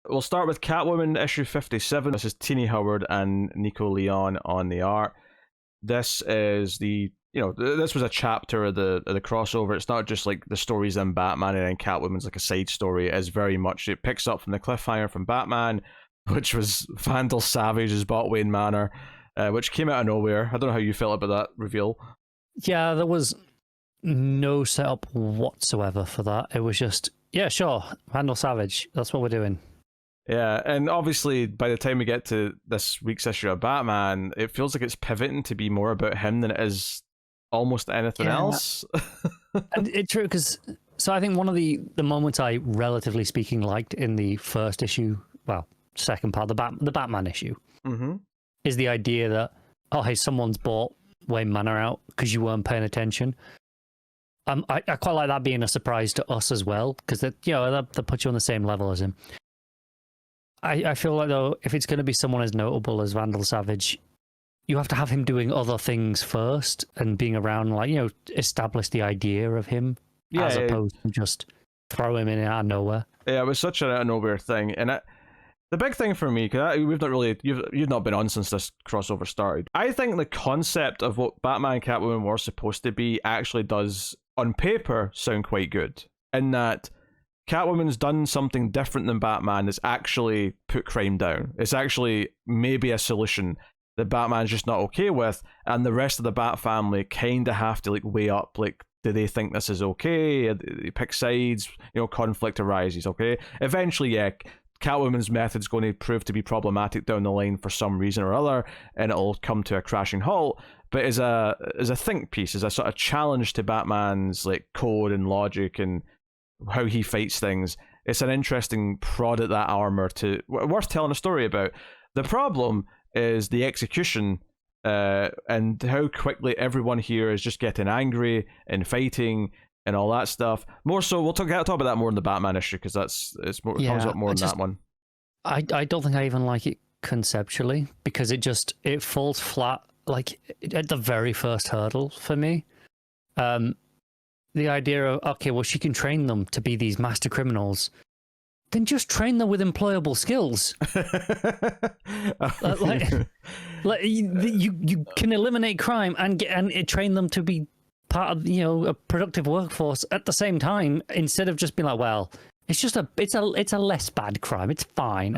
We'll start with Catwoman issue 57. This is Tini Howard and Nico Leon on the art. This is this was a chapter of the crossover. It's not just like the stories in Batman and then Catwoman's like a side story. It is very much, it picks up from the cliffhanger from Batman, which was Vandal Savage's bought Wayne Manor, which came out of nowhere. I don't know how you felt about that reveal. Yeah, there was no setup whatsoever for that. It was just, yeah, sure, Vandal Savage, that's what we're doing. Yeah, and obviously by the time we get to this week's issue of Batman, it feels like it's pivoting to be more about him than it is almost anything else. And it's true, because so I think one of the moments I, relatively speaking, liked in the first issue, well, second part, the Batman issue, is the idea that, oh, hey, someone's bought Wayne Manor out because you weren't paying attention. I quite like that being a surprise to us as well, because that puts you on the same level as him. I feel like, though, if it's going to be someone as notable as Vandal Savage, you have to have him doing other things first and being around, like, establish the idea of him, as opposed to just throw him in out of nowhere. Yeah, it was such an out of nowhere thing. And the big thing for me, because you've not been on since this crossover started, I think the concept of what Batman and Catwoman were supposed to be actually does, on paper, sound quite good. In that Catwoman's done something different than Batman that's actually put crime down. It's actually maybe a solution that Batman's just not okay with, and the rest of the Bat family kind of have to like weigh up, like, do they think this is okay? They pick sides, conflict arises, okay? Eventually, yeah, Catwoman's method's going to prove to be problematic down the line for some reason or other, and it'll come to a crashing halt. But as a think piece, as a sort of challenge to Batman's like code and logic and how he fights things, it's an interesting prod at that armor worth telling a story about. The problem is the execution and how quickly everyone here is just getting angry and fighting and all that stuff. More so, we'll talk about that more in the Batman issue, because it comes up more in that one. I don't think I even like it conceptually, because it falls flat like at the very first hurdle for me. The idea of, okay, well, she can train them to be these master criminals, then just train them with employable skills. You can eliminate crime and train them to be part of a productive workforce at the same time, instead of just being like, well, it's a less bad crime, it's fine.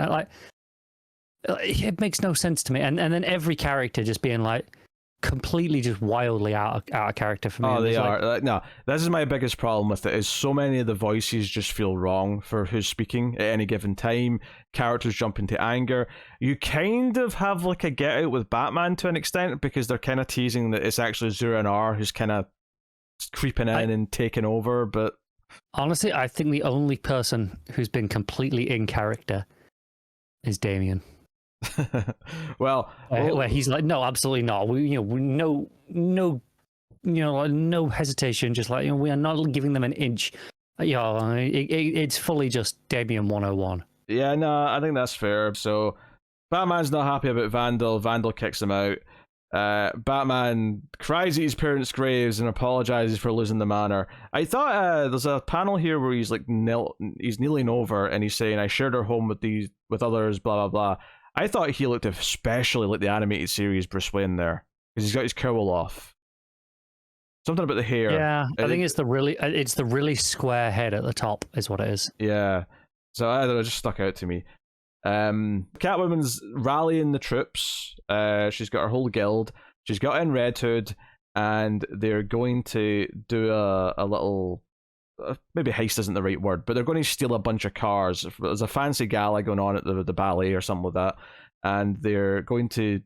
It makes no sense to me. And then every character just being like completely just wildly out of character for me. Oh, they are. No, this is my biggest problem with it, is so many of the voices just feel wrong for who's speaking at any given time. Characters jump into anger. You kind of have like a get out with Batman to an extent, because they're kind of teasing that it's actually Zura and R who's kind of creeping in and taking over. But honestly, I think the only person who's been completely in character is Damian. Well, where he's like, no, absolutely not. No hesitation. Just like, we are not giving them an inch. It's fully just Damian 101. Yeah, no, I think that's fair. So Batman's not happy about Vandal. Vandal kicks him out. Batman cries at his parents' graves and apologizes for losing the manor. I thought there's a panel here where he's like he's kneeling over and he's saying, "I shared our home with others, blah blah blah." I thought he looked especially like the animated series Bruce Wayne there, because he's got his cowl off. Something about the hair. Yeah, I think it's the really square head at the top is what it is. Yeah, so I don't know, it just stuck out to me. Catwoman's rallying the troops. She's got her whole guild. She's got in Red Hood, and they're going to do a little. Maybe heist isn't the right word, but they're going to steal a bunch of cars. There's a fancy gala going on at the ballet or something like that, and they're going to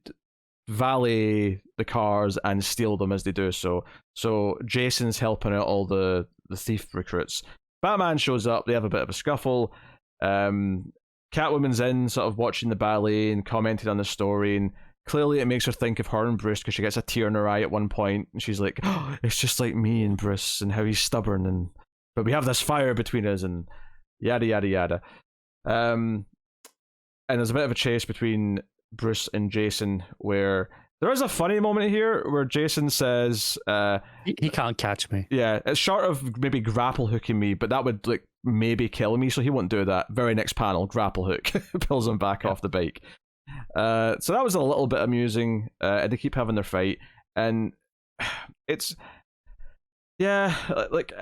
valet the cars and steal them as they do so. So Jason's helping out all the thief recruits. Batman shows up. They have a bit of a scuffle. Catwoman's in, sort of watching the ballet and commenting on the story, and clearly it makes her think of her and Bruce, because she gets a tear in her eye at one point, and she's like, oh, it's just like me and Bruce, and how he's stubborn, but we have this fire between us, and yada yada yada. And there's a bit of a chase between Bruce and Jason, where There is a funny moment here where Jason says, he can't catch me. Yeah, it's short of maybe grapple hooking me, but that would like maybe kill me, so he won't do that. Very next panel, grapple hook pulls him back off the bike. So that was a little bit amusing, and they keep having their fight, and it's like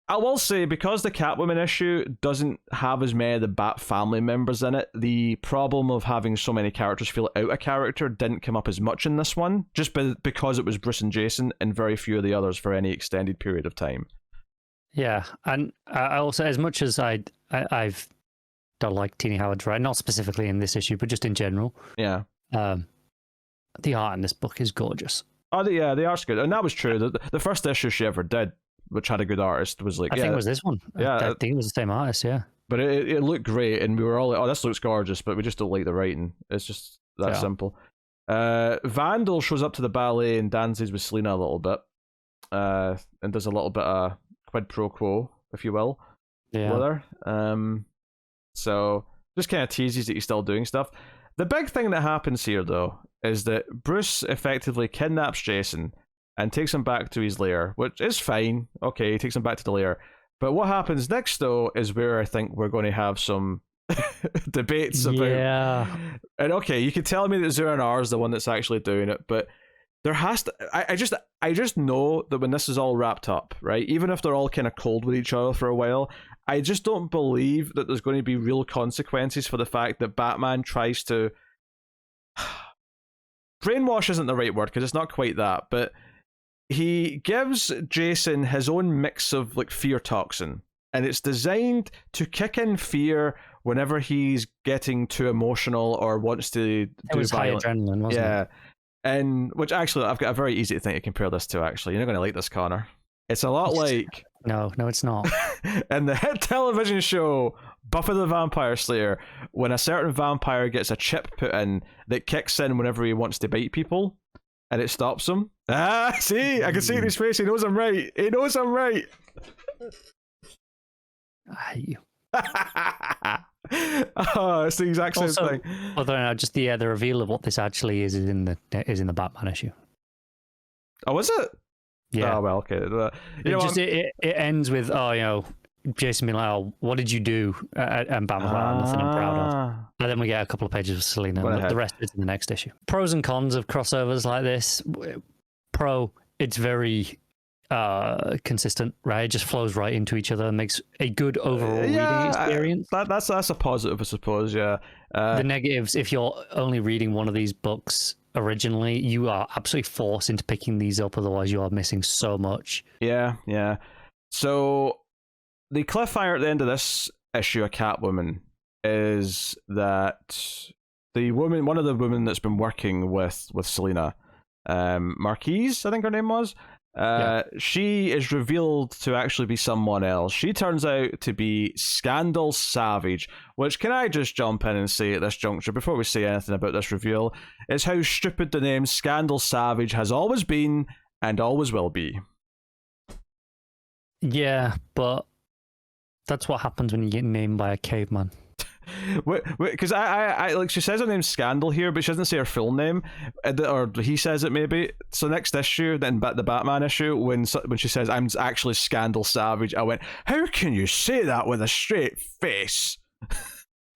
I will say, because the Catwoman issue doesn't have as many of the Bat family members in it, the problem of having so many characters feel out of character didn't come up as much in this one, just because it was Bruce and Jason and very few of the others for any extended period of time. Yeah, and I also, as much as I've don't like Tini Howard's writing, not specifically in this issue, but just in general. Yeah. The art in this book is gorgeous. Oh, the art's good, and that was true. The first issue she ever did, which had a good artist, was like, I think it was this one. Yeah, I think it was the same artist. Yeah, but it looked great, and we were all like, "Oh, this looks gorgeous," but we just don't like the writing. It's just that simple. Vandal shows up to the ballet and dances with Selina a little bit, and does a little bit of quid pro quo, if you will, with her. So just kind of teases that he's still doing stuff. The big thing that happens here, though, is that Bruce effectively kidnaps Jason and takes him back to his lair, which is fine. Okay, he takes him back to the lair. But what happens next, though, is where I think we're going to have some debates about... Yeah. And okay, you can tell me that Zur-En-Arrh is the one that's actually doing it, but there has to... I just know that when this is all wrapped up, right, even if they're all kind of cold with each other for a while, I just don't believe that there's going to be real consequences for the fact that Batman tries to... Brainwash isn't the right word, because it's not quite that, but he gives Jason his own mix of like fear toxin, and it's designed to kick in fear whenever he's getting too emotional or wants to do violent. High adrenaline, wasn't it? And which actually I've got a very easy thing to compare this to. Actually, you're not going to like this, Connor. It's a lot like no, it's not. In the hit television show Buffy the Vampire Slayer, when a certain vampire gets a chip put in that kicks in whenever he wants to bite people, and it stops him. See, I can see it in his face. He knows I'm right. He knows I'm right. I hate you. Oh, it's the exact same thing. Although just the reveal of what this actually is in the Batman issue. Oh, is it? Yeah. Oh well, okay. It ends with Jason being like, "Oh, what did you do?" And Batman's like, "Nothing I'm proud of." And then we get a couple of pages of Selina. The rest of it's in the next issue. Pros and cons of crossovers like this. Pro, it's very consistent, right? It just flows right into each other and makes a good overall reading experience. That's a positive, I suppose. Yeah. The negatives, if you're only reading one of these books originally, you are absolutely forced into picking these up, otherwise you are missing so much. Yeah. So the cliffhanger at the end of this issue of Catwoman is that one of the women that's been working with Selina, Marquise, I think her name was, she is revealed to actually be someone else. She turns out to be Scandal Savage, which, can I just jump in and say at this juncture, before we say anything about this reveal, is how stupid the name Scandal Savage has always been and always will be. Yeah, but that's what happens when you get named by a caveman. Because I like, she says her name's Scandal here, but she doesn't say her full name, or he says it maybe. So next issue, then the Batman issue, when she says I'm actually Scandal Savage, I went, how can you say that with a straight face?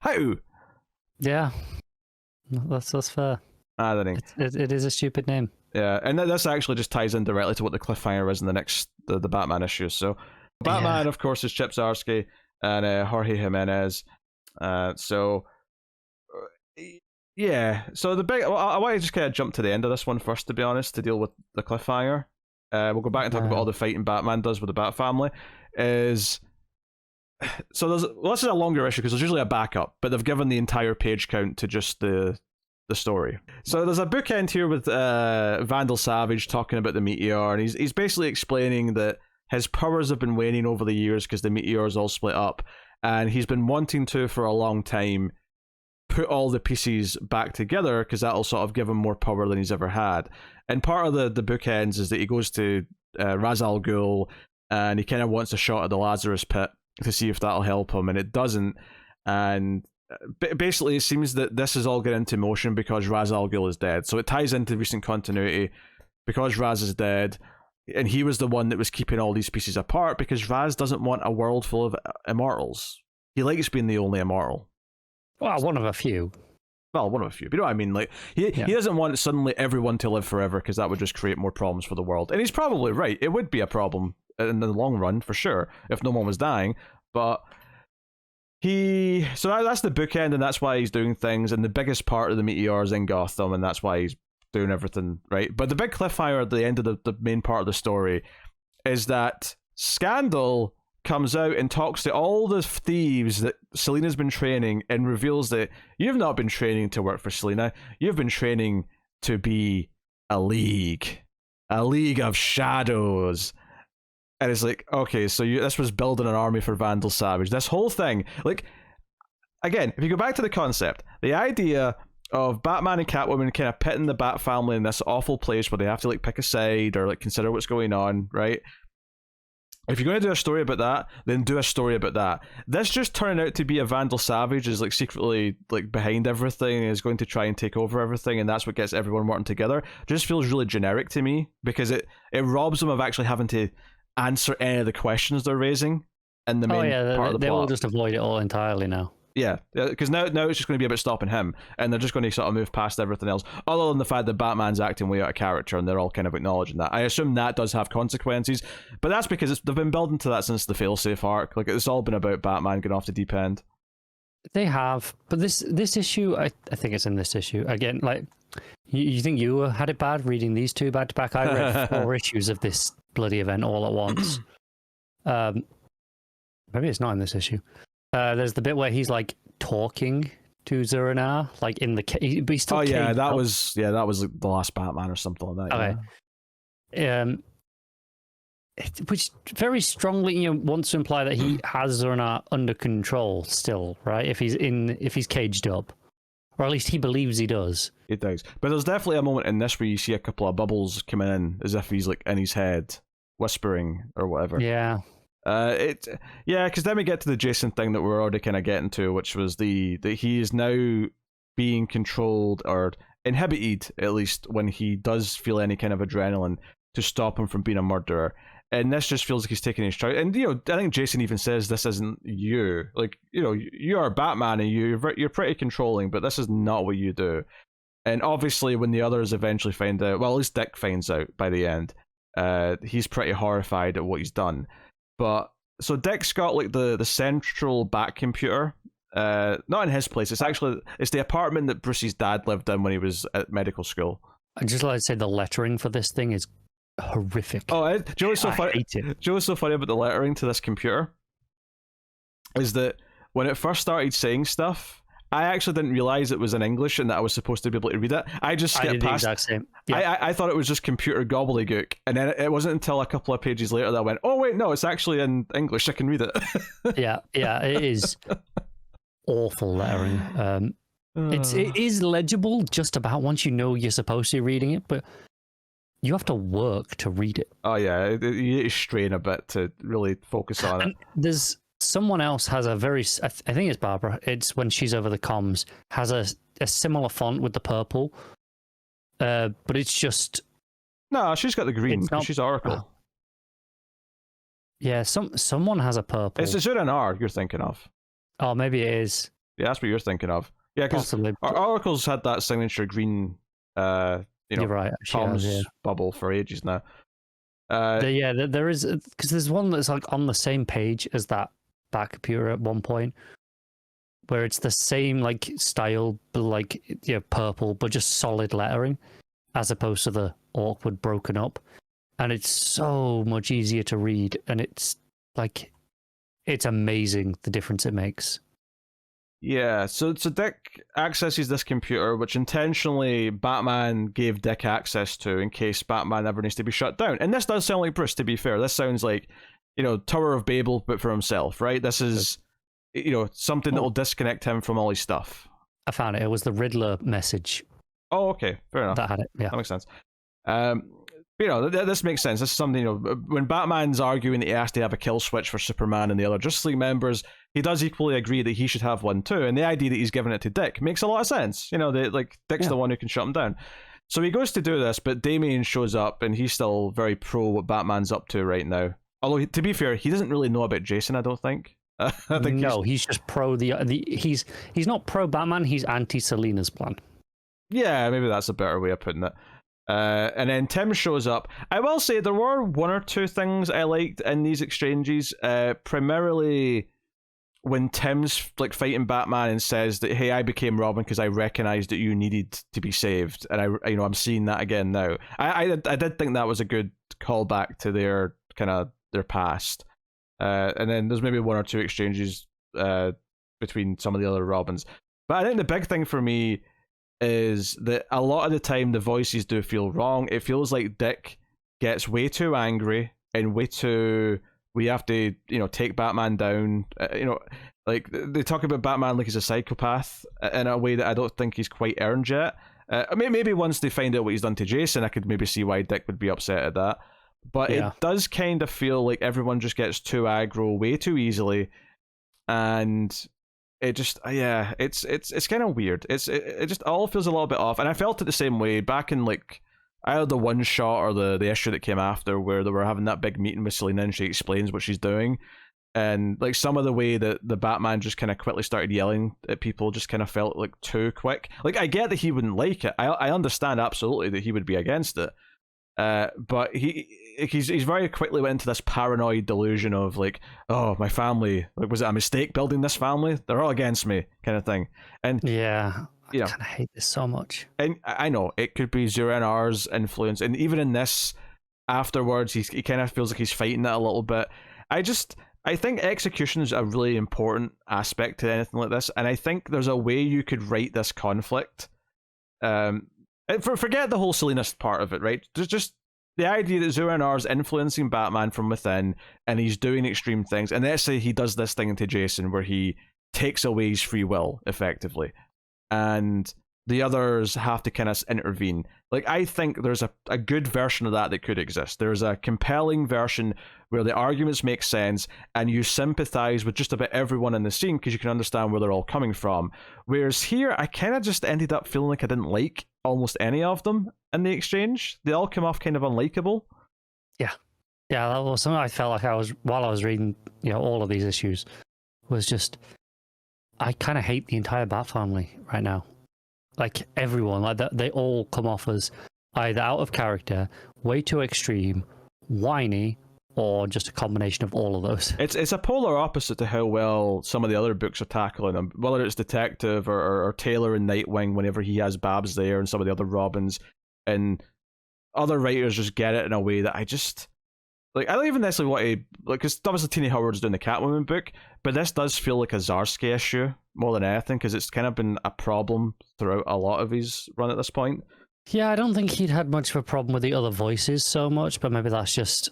How? Yeah, that's fair. I don't think it is a stupid name. Yeah, and this actually just ties in directly to what the cliffhanger is in the next the Batman issue. So Batman, of course, is Chip Zdarsky and Jorge Jimenez. So the big... Well, I want to just kind of jump to the end of this one first, to be honest, to deal with the cliffhanger. We'll go back and talk about all the fighting Batman does with the Bat family. This is a longer issue because there's usually a backup, but they've given the entire page count to just the story. So there's a bookend here with Vandal Savage talking about the meteor, and he's basically explaining that his powers have been waning over the years because the meteor's all split up, and he's been wanting to, for a long time, put all the pieces back together because that'll sort of give him more power than he's ever had. And part of the bookends is that he goes to Ra's al Ghul, and he kind of wants a shot at the Lazarus Pit to see if that'll help him, and it doesn't. And basically it seems that this is all getting into motion because Ra's al Ghul is dead. So it ties into recent continuity because Raz is dead, and he was the one that was keeping all these pieces apart because Raz doesn't want a world full of immortals. He likes being the only immortal. Well, one of a few. Well, one of a few. But you know what I mean? Like he doesn't want suddenly everyone to live forever because that would just create more problems for the world. And he's probably right. It would be a problem in the long run for sure if no one was dying. But that's the bookend, and that's why he's doing things. And the biggest part of the meteor is in Gotham, and that's why he's doing everything right. But the big cliffhanger at the end of the main part of the story is that Scandal comes out and talks to all the thieves that Selina's been training and reveals that you've not been training to work for Selina. You've been training to be a league of shadows. And it's like, okay, so this was building an army for Vandal Savage. This whole thing, like, again, if you go back to the concept, the idea of Batman and Catwoman kind of pitting the Bat family in this awful place where they have to like pick a side or like consider what's going on, right? If you're going to do a story about that, then do a story about that. This just turning out to be a Vandal Savage is like secretly like behind everything and is going to try and take over everything, and that's what gets everyone working together. Just feels really generic to me because it robs them of actually having to answer any of the questions they're raising in the main part of the plot. They will just avoid it all entirely now. Yeah, because now it's just going to be about stopping him, and they're just going to sort of move past everything else, other than the fact that Batman's acting way out of character, and they're all kind of acknowledging that. I assume that does have consequences, but that's because they've been building to that since the failsafe arc. Like, it's all been about Batman getting off the deep end. They have, but this issue, I think it's in this issue again. Like, you think you had it bad reading these two back to back? I read 4 issues of this bloody event all at once. Maybe it's not in this issue. There's the bit where he's like talking to Zur-En-Arrh, like in the but he's still. Oh yeah, that was like the last Batman or something like that. Okay. Yeah. Which very strongly, wants to imply that he has Zur-En-Arrh under control still, right? If he's caged up, or at least he believes he does. It does, but there's definitely a moment in this where you see a couple of bubbles coming in, as if he's like in his head, whispering or whatever. Yeah. Because then we get to the Jason thing that we're already kind of getting to, which was that he is now being controlled or inhibited, at least when he does feel any kind of adrenaline, to stop him from being a murderer. And this just feels like he's taking his choice. And I think Jason even says this isn't you. Like, you are Batman and you're pretty controlling, but this is not what you do. And obviously, when the others eventually find out, well, at least Dick finds out by the end, he's pretty horrified at what he's done. But so Dick's got like the central Bat computer, not in his place. It's the apartment that Bruce's dad lived in when he was at medical school. I'd just like to say the lettering for this thing is horrific. Oh, do you know what's so funny? Hate it. Do you know what's so funny about the lettering to this computer? Is that when it first started saying stuff, I actually didn't realize it was in English and that I was supposed to be able to read it. I just skipped past. The exact same. Yeah. I thought it was just computer gobbledygook, and then it wasn't until a couple of pages later that I went, "Oh wait, no, it's actually in English. I can read it." yeah, it is awful lettering. It is legible just about once you know you're supposed to be reading it, but you have to work to read it. Oh yeah, you need to strain a bit to really focus on it. There's someone else has a very, I think it's Barbara. It's when she's over the comms, has a similar font with the purple, but it's just. No, she's got the green. She's Oracle. Yeah, someone has a purple. It's a Zur-En-Arrh you're thinking of. Oh, maybe it is. Yeah, that's what you're thinking of. Yeah, because Oracle's had that signature green, you're right. comms bubble for ages now. There is, because there's one that's like on the same page as that Bat computer at one point, where it's the same like style, but like purple, but just solid lettering, as opposed to the awkward broken up, and it's so much easier to read, and it's amazing the difference it makes. Yeah, so Dick accesses this computer, which intentionally Batman gave Dick access to in case Batman ever needs to be shut down. And this does sound like Bruce, to be fair. This sounds like, Tower of Babel, but for himself, right? This is, something that will disconnect him from all his stuff. I found it. It was the Riddler message. Oh, okay. Fair enough. That had it, yeah. That makes sense. this makes sense. This is something, when Batman's arguing that he has to have a kill switch for Superman and the other Justice League members, he does equally agree that he should have one too. And the idea that he's giving it to Dick makes a lot of sense. Dick's the one who can shut him down. So he goes to do this, but Damian shows up and he's still very pro what Batman's up to right now. Although, to be fair, he doesn't really know about Jason, I don't think. I think he's just pro he's not pro Batman, he's anti Selina's plan. Yeah, maybe that's a better way of putting it. And then Tim shows up. I will say there were one or two things I liked in these exchanges. Primarily when Tim's fighting Batman and says that, "Hey, I became Robin because I recognized that you needed to be saved," and I'm seeing that again now. I did think that was a good callback to their past. And then there's maybe one or two exchanges between some of the other Robins. But I think the big thing for me is that a lot of the time the voices do feel wrong. It feels like Dick gets way too angry and way too, we have to, take Batman down. They talk about Batman like he's a psychopath in a way that I don't think he's quite earned yet. Maybe once they find out what he's done to Jason, I could maybe see why Dick would be upset at that. But it does kind of feel like everyone just gets too aggro way too easily, and it just it's kind of weird. It just all feels a little bit off, and I felt it the same way back in either the one shot or the issue that came after where they were having that big meeting with Selina and she explains what she's doing, and some of the way that the Batman just kind of quickly started yelling at people just kind of felt too quick. I get that he wouldn't like it. I understand absolutely that he would be against it. But he's very quickly went into this paranoid delusion of oh, my family, was it a mistake building this family? They're all against me, kind of thing. And I kind of hate this so much. And I know it could be Zur-En-Ar's influence, and even in this, afterwards, he kind of feels like he's fighting it a little bit. I think execution is a really important aspect to anything like this, and I think there's a way you could write this conflict. Forget the whole Selina part of it, right? There's just the idea that Zur-En-Ar's is influencing Batman from within, and he's doing extreme things. And let's say he does this thing to Jason where he takes away his free will, effectively, and the others have to kind of intervene. I think there's a good version of that could exist. There's a compelling version where the arguments make sense and you sympathize with just about everyone in the scene because you can understand where they're all coming from. Whereas here, I kind of just ended up feeling like I didn't like almost any of them in the exchange. They all come off kind of unlikable. Yeah, that was something I felt like while I was reading, all of these issues, was just, I kind of hate the entire Bat family right now. Everyone, they all come off as either out of character, way too extreme, whiny, or just a combination of all of those. It's a polar opposite to how well some of the other books are tackling them, whether it's Detective or Taylor and Nightwing whenever he has Babs there, and some of the other Robins, and other writers just get it in a way that I just... I don't even necessarily want to... because obviously Tini Howard's doing the Catwoman book, but this does feel like a Zarsky issue more than anything, because it's kind of been a problem throughout a lot of his run at this point. Yeah, I don't think he'd had much of a problem with the other voices so much, but maybe that's just...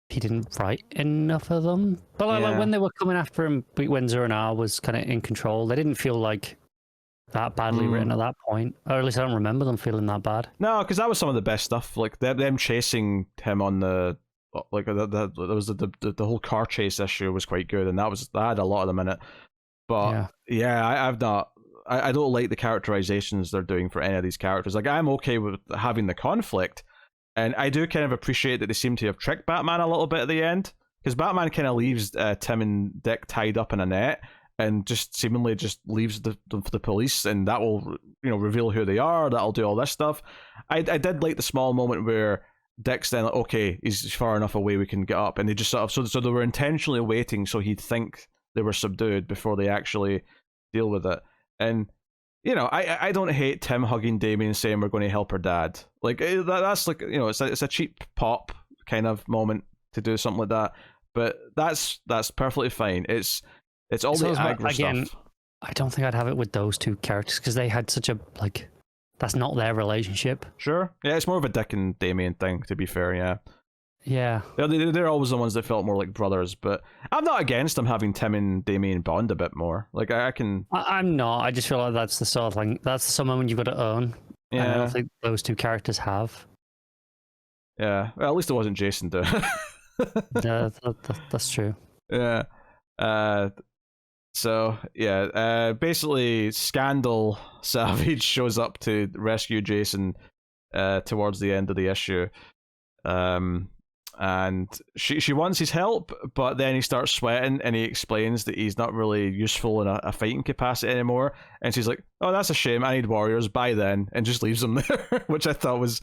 he didn't write enough of them. But when they were coming after him, when Zur-En-Ar was kind of in control, they didn't feel that badly written at that point. Or at least I don't remember them feeling that bad. No, because that was some of the best stuff. Them chasing him on the... there was the whole car chase issue was quite good, and that had a lot of them in it. But I've not... I don't like the characterizations they're doing for any of these characters. I'm okay with having the conflict, and I do kind of appreciate that they seem to have tricked Batman a little bit at the end, because Batman kind of leaves Tim and Dick tied up in a net and just seemingly just leaves the police, and that will reveal who they are. That'll do all this stuff. I did like the small moment where Dick's then okay, he's far enough away, we can get up, and they just sort of so they were intentionally waiting so he'd think they were subdued before they actually deal with it. And I don't hate Tim hugging Damian saying we're going to help her dad. That's it's a cheap pop kind of moment to do something like that, but that's perfectly fine. It's all the aggro stuff. I don't think I'd have it with those two characters because they had such a that's not their relationship. Sure. Yeah, it's more of a Dick and Damian thing, to be fair, yeah. Yeah. They're always the ones that felt more like brothers, but I'm not against them having Tim and Damian bond a bit more. I can... I'm not. I just feel like that's the sort of thing, that's the moment you've got to earn. Yeah. I don't think those two characters have. Yeah. Well, at least it wasn't Jason doing it. Yeah, that's true. Yeah. So yeah, basically Scandal Savage shows up to rescue Jason towards the end of the issue. And she wants his help, but then he starts sweating and he explains that he's not really useful in a fighting capacity anymore. And she's like, "Oh, that's a shame. I need warriors. Bye then," and just leaves him there, which I thought was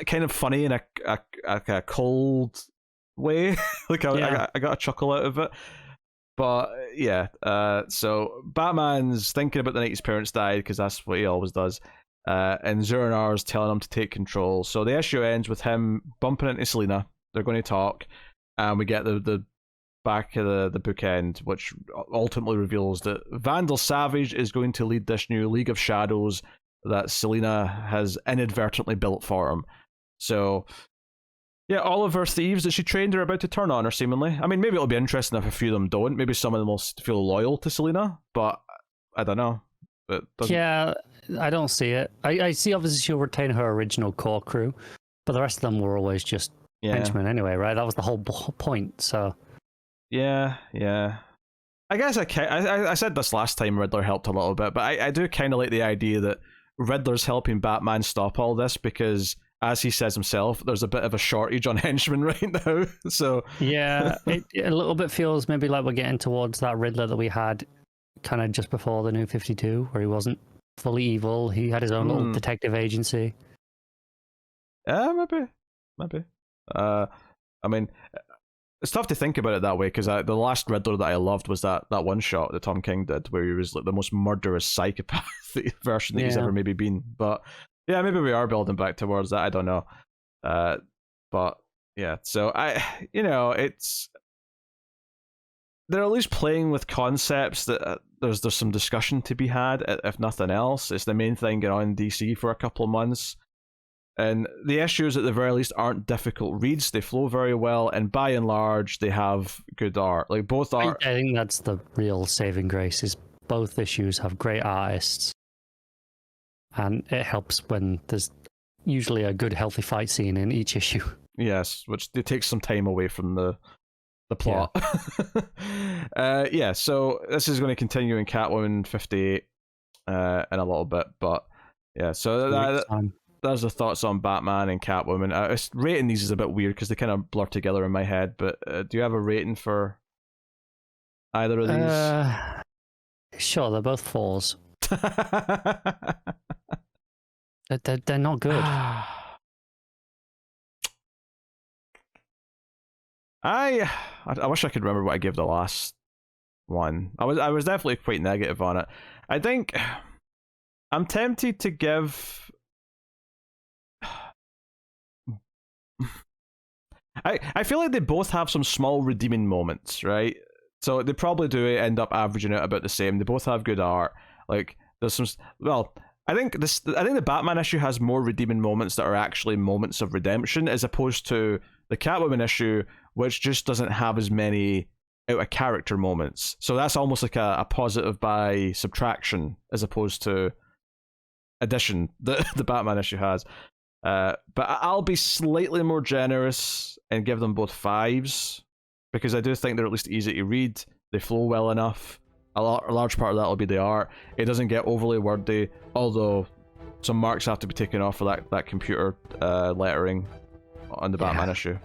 kind of funny in a cold way. Like I got a chuckle out of it. But yeah, so Batman's thinking about the night his parents died because that's what he always does. And Zur-En-Arrh's telling him to take control. So the issue ends with him bumping into Selina. They're going to talk, and we get the back of the bookend, which ultimately reveals that Vandal Savage is going to lead this new League of Shadows that Selina has inadvertently built for him. So yeah, all of her thieves that she trained are about to turn on her, seemingly. I mean, maybe it'll be interesting if a few of them don't. Maybe some of them will feel loyal to Selina, but I don't know. Yeah, I don't see it. I see obviously she'll retain her original core crew, but the rest of them were always just henchmen anyway, right? That was the whole point, so... Yeah. I guess I said this last time Riddler helped a little bit, but I do kind of like the idea that Riddler's helping Batman stop all this because, as he says himself, there's a bit of a shortage on henchmen right now, so... Yeah, it a little bit feels maybe like we're getting towards that Riddler that we had kind of just before the New 52, where he wasn't fully evil. He had his own little detective agency. Maybe. I mean, it's tough to think about it that way because the last Riddler that I loved was that one shot that Tom King did where he was like the most murderous psychopath version that he's ever maybe been. But yeah, maybe we are building back towards that. I don't know. But yeah, so it's... They're at least playing with concepts that there's some discussion to be had, if nothing else. It's the main thing going on in DC for a couple of months. And the issues, at the very least, aren't difficult reads. They flow very well, and by and large, they have good art. Like, both art... I think that's the real saving grace, is both issues have great artists. And it helps when there's usually a good, healthy fight scene in each issue. Yes, which it takes some time away from the plot. So this is going to continue in Catwoman 58 in a little bit, but yeah, so there's the thoughts on Batman and Catwoman. Rating these is a bit weird because they kind of blur together in my head, but do you have a rating for either of these? Sure, they're both 4s. They're not good. I wish I could remember what I gave the last one. I was definitely quite negative on it. I think I'm tempted to give... I feel like they both have some small redeeming moments, right? So they probably do end up averaging out about the same. They both have good art. Like, there's some... Well, I think the Batman issue has more redeeming moments that are actually moments of redemption, as opposed to the Catwoman issue, which just doesn't have as many out of character moments. So that's almost like a positive by subtraction, as opposed to addition that the Batman issue has. But I'll be slightly more generous and give them both 5s, because I do think they're at least easy to read. They flow well enough. A large part of that will be the art. It doesn't get overly wordy, although some marks have to be taken off for that computer lettering on the Batman issue.